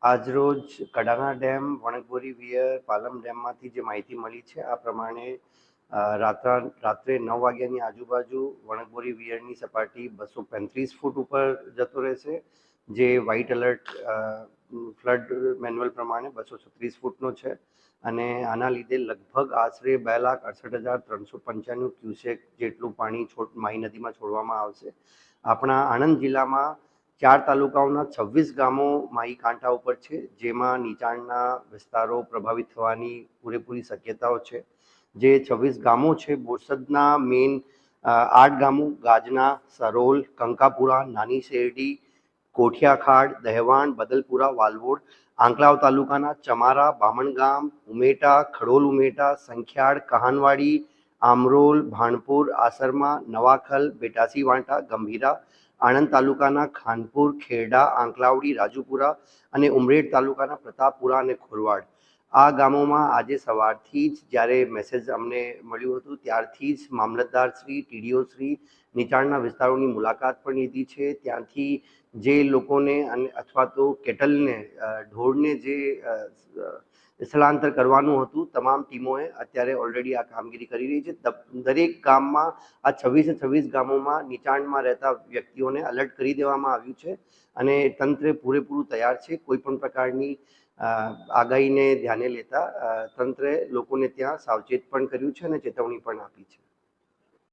આજરોજ Kadana dam, વણકબોરી wear, Palam ડેમમાંથી જે માહિતી મળી છે આ પ્રમાણે રાત્રે 9 વાગ્યાની આજુબાજુ વણકબોરી વિયરની સપાટી 235 ફૂટ ઉપર જતો રહેશે, જે વ્હાઇટ એલર્ટ ફ્લડ મેન્યુઅલ પ્રમાણે 236 ફૂટનો છે અને આના લીધે લગભગ આશરે 2,68,395 ક્યુસેક જેટલું પાણી માઈ નદીમાં છોડવામાં આવશે. આપણા આણંદ જિલ્લામાં 4 તાલુકાઓના 26 ગામો માઈ કાંઠા ઉપર છે, જેમાં નીચાણના વિસ્તારો પ્રભાવિત થવાની પૂરેપૂરી શક્યતાઓ છે. જે 26 ગામો છે, બોરસદના મેઇન 8 ગામો ગાજના, સરોલ, કંકાપુરા, નાની શેરડી, કોઠિયાખાડ, દહેવાણ, બદલપુરા, વાલવોડ, આંકલાવ તાલુકાના ચમારા, બામણગામ, ઉમેટા, ખડોલ ઉમેટા, સંખ્યાળ, કહાનવાડી, આમરોલ, ભાણપુર, આસરમા, નવાખલ, બેટાસી વાંટા, ગંભીરા, આણંદ તાલુકાના ખાનપુર, ખેરડા, આંકલાવડી, રાજુપુરા અને ઉમરેઠ તાલુકાના પ્રતાપપુરા અને ખોરવાડ. આ ગામોમાં આજે સવારથી જ જ્યારે મેસેજ અમને મળ્યું હતું ત્યારથી જ મામલતદાર શ્રી, ટીડીઓ શ્રી નીચાણના વિસ્તારોની મુલાકાત પણ લીધી છે. ત્યાંથી જે લોકોને અથવા તો કેટલને, ઢોરને જે સ્થળાંતર કરવાનું હતું, તમામ ટીમોએ અત્યારે ઓલરેડી આ કામગીરી કરી રહી છે. દરેક ગામમાં આ 26 ગામોમાં નીચાણમાં રહેતા વ્યક્તિઓને એલર્ટ કરી દેવામાં આવ્યું છે અને તંત્ર પૂરેપૂરું તૈયાર છે. કોઈ પણ પ્રકારની આગાહીને ધ્યાને લેતા તંત્રએ લોકોને ત્યાં સાવચેત પણ કર્યું છે અને ચેતવણી પણ આપી છે.